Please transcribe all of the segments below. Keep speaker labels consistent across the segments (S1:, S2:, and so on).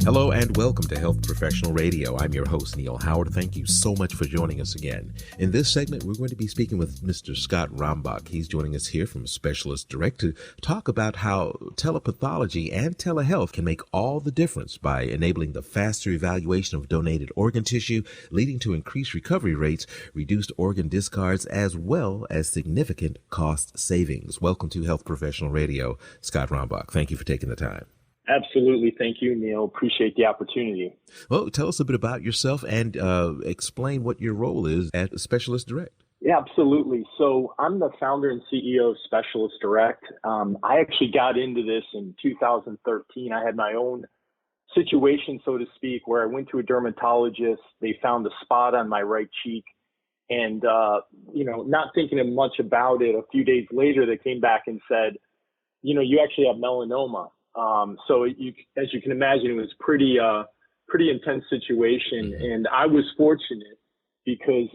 S1: Hello and welcome to Health Professional Radio. I'm your host, Neil Howard. Thank you so much for joining us again. In this segment, we're going to be speaking with Mr. Scott Rombach. He's joining us here from Specialist Direct to talk about how telepathology and telehealth can make all the difference by enabling the faster evaluation of donated organ tissue, leading to increased recovery rates, reduced organ discards, as well as significant cost savings. Welcome to Health Professional Radio, Scott Rombach. Thank you for taking the time.
S2: Absolutely. Thank you, Neil. Appreciate the opportunity.
S1: Well, tell us a bit about yourself and explain what your role is at Specialist Direct.
S2: Yeah, absolutely. So I'm the founder and CEO of Specialist Direct. I actually got into this in 2013. I had my own situation, so to speak, where I went to a dermatologist. They found a spot on my right cheek. And, not thinking much about it, a few days later, they came back and said, you actually have melanoma. So as you can imagine, it was pretty intense situation. And I was fortunate because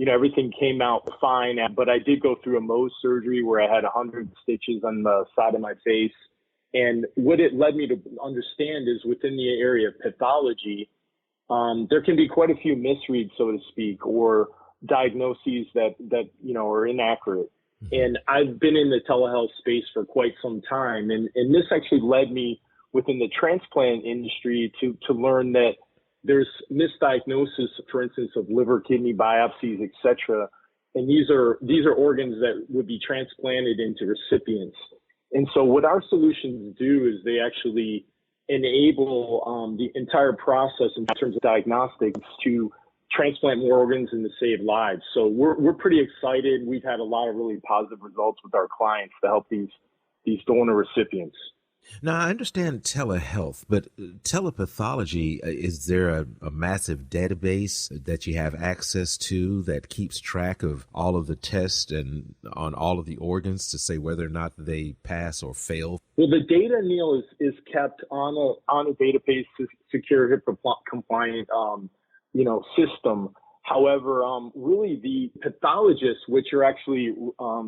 S2: everything came out fine, but I did go through a Mohs surgery where I had 100 stitches on the side of my face. And what it led me to understand is within the area of pathology, there can be quite a few misreads, so to speak, or diagnoses that are inaccurate. And I've been in the telehealth space for quite some time. And this actually led me within the transplant industry to learn that there's misdiagnosis, for instance, of liver, kidney biopsies, et cetera. And these are organs that would be transplanted into recipients. And so what our solutions do is they actually enable the entire process in terms of diagnostics to transplant more organs and to save lives. So we're pretty excited. We've had a lot of really positive results with our clients to help these donor recipients.
S1: Now, I understand telehealth, but telepathology, is there a massive database that you have access to that keeps track of all of the tests and on all of the organs to say whether or not they pass or fail?
S2: Well, the data, Neil, is kept on a database, secure, HIPAA compliant, system. However, really the pathologists, which are actually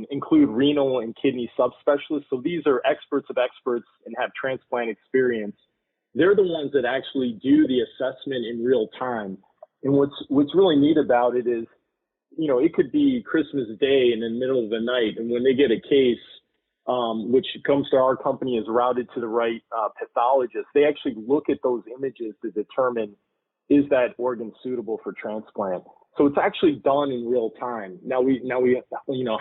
S2: include renal and kidney subspecialists, so these are experts of experts and have transplant experience. They're the ones that actually do the assessment in real time. And what's really neat about it is, it could be Christmas Day in the middle of the night, and when they get a case, which comes to our company is routed to the right pathologist, they actually look at those images to determine, is that organ suitable for transplant? So it's actually done in real time. Now we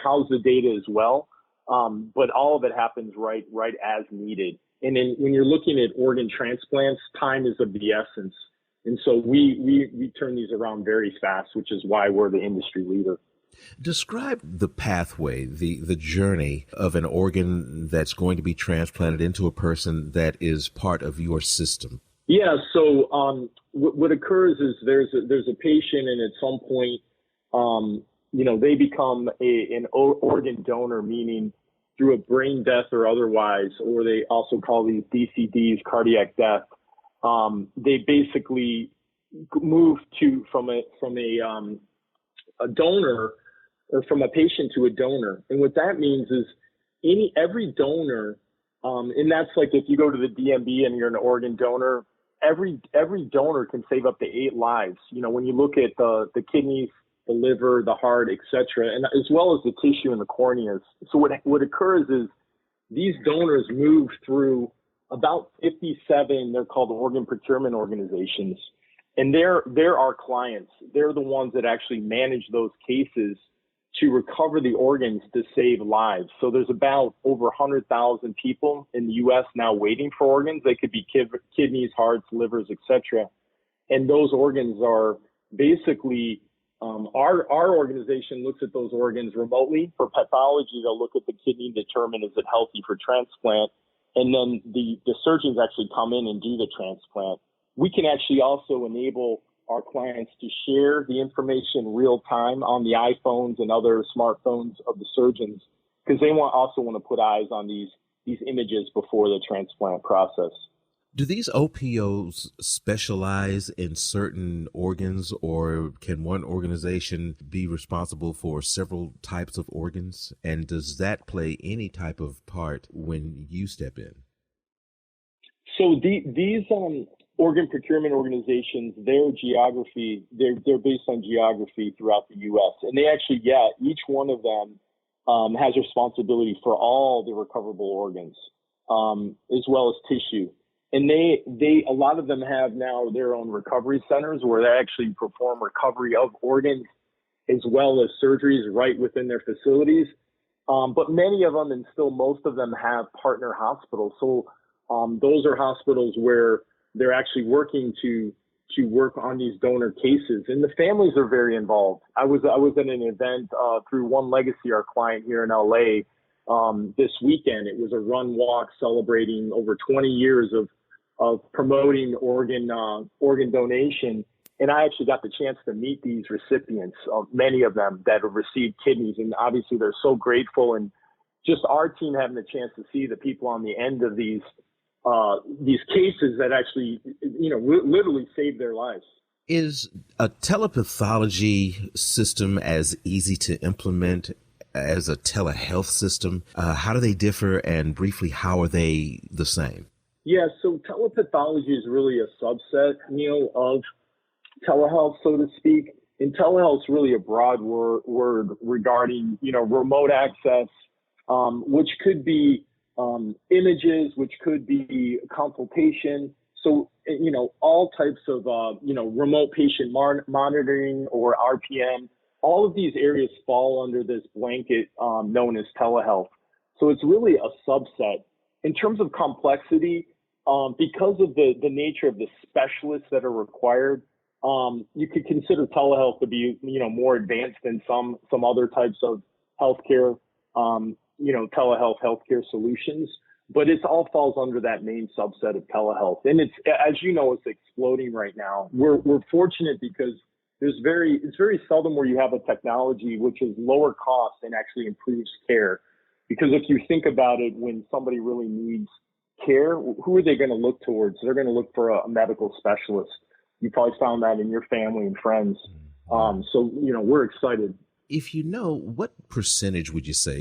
S2: house the data as well, but all of it happens right as needed. And then when you're looking at organ transplants, time is of the essence. And so we turn these around very fast, which is why we're the industry leader.
S1: Describe the pathway, the journey of an organ that's going to be transplanted into a person that is part of your system.
S2: Yeah. So what occurs is there's a patient, and at some point, they become an organ donor, meaning through a brain death or otherwise, or they also call these DCDs, cardiac death. They basically move from a donor, or from a patient to a donor. And what that means is every donor, and that's like if you go to the DMV and you're an organ donor, every donor can save up to 8 lives. When you look at the kidneys, the liver, the heart, et cetera, and as well as the tissue and the corneas. So what occurs is these donors move through about 57, they're called organ procurement organizations. And they're our clients. They're the ones that actually manage those cases to recover the organs to save lives. So there's about over 100,000 people in the U.S. now waiting for organs. They could be kidneys, hearts, livers, etc. And those organs are basically, our organization looks at those organs remotely. For pathology, they'll look at the kidney and determine is it healthy for transplant. And then the surgeons actually come in and do the transplant. We can actually also enable our clients to share the information real time on the iPhones and other smartphones of the surgeons, because they also want to put eyes on these images before the transplant process.
S1: Do these OPOs specialize in certain organs, or can one organization be responsible for several types of organs? And does that play any type of part when you step in?
S2: So these organ procurement organizations, their geography, they're based on geography throughout the U.S. And they actually, each one of them has responsibility for all the recoverable organs, as well as tissue. And a lot of them have now their own recovery centers where they actually perform recovery of organs as well as surgeries right within their facilities. But many of them, and still most of them, have partner hospitals. So those are hospitals where they're actually working to work on these donor cases, and the families are very involved. I was at an event through One Legacy, our client here in LA, this weekend. It was a run walk celebrating over 20 years of promoting organ donation. And I actually got the chance to meet these recipients, many of them that have received kidneys. And obviously they're so grateful. And just our team having the chance to see the people on the end of these cases that actually, literally saved their lives.
S1: Is a telepathology system as easy to implement as a telehealth system? How do they differ? And briefly, how are they the same?
S2: Yeah, so telepathology is really a subset, Neil, of telehealth, so to speak. And telehealth is really a broad word regarding, remote access, which could be images, which could be consultation. So, all types of, remote patient monitoring or RPM, all of these areas fall under this blanket known as telehealth. So it's really a subset. In terms of complexity, because of the nature of the specialists that are required, you could consider telehealth to be, more advanced than some other types of healthcare, telehealth healthcare solutions. But it all falls under that main subset of telehealth. And it's, as you know, it's exploding right now. We're fortunate because it's very seldom where you have a technology which is lower cost and actually improves care. Because if you think about it, when somebody really needs care, who are they going to look towards? They're going to look for a medical specialist. You probably found that in your family and friends. So, we're excited.
S1: If what percentage would you say,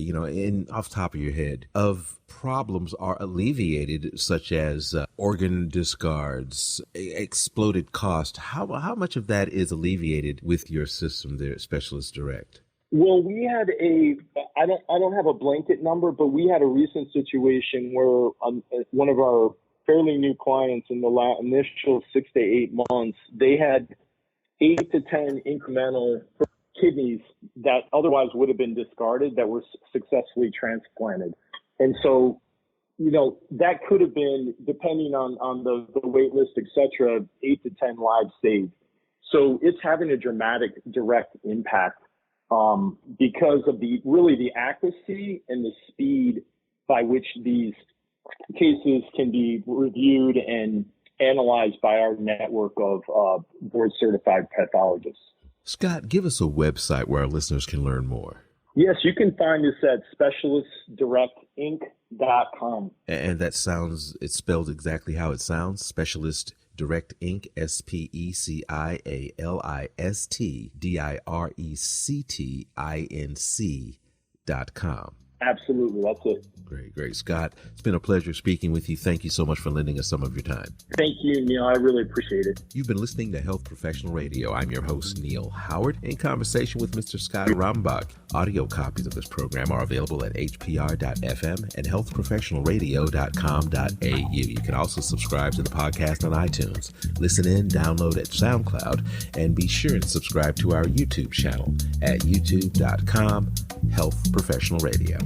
S1: off the top of your head, of problems are alleviated, such as organ discards, exploded cost? How much of that is alleviated with your system there at Specialist Direct?
S2: Well, we had I don't have a blanket number, but we had a recent situation where one of our fairly new clients in the initial 6 to 8 months, they had 8 to 10 incremental kidneys that otherwise would have been discarded that were successfully transplanted. And so, that could have been, depending on the wait list, et cetera, 8 to 10 lives saved. So it's having a dramatic direct impact because of the accuracy and the speed by which these cases can be reviewed and analyzed by our network of board-certified pathologists.
S1: Scott, give us a website where our listeners can learn more.
S2: Yes, you can find us at specialistdirectinc.com.
S1: And that it's spelled exactly how it sounds, Specialist Direct Inc., SPECIALISTDIRECTINC.com.
S2: Absolutely, that's it.
S1: Great. Scott, it's been a pleasure speaking with you. Thank you so much for lending us some of your time.
S2: Thank you, Neil. I really appreciate it.
S1: You've been listening to Health Professional Radio. I'm your host, Neil Howard, in conversation with Mr. Scott Rombach. Audio copies of this program are available at hpr.fm and healthprofessionalradio.com.au. You can also subscribe to the podcast on iTunes. Listen in, download at SoundCloud, and be sure to subscribe to our YouTube channel at youtube.com/Health Professional Radio.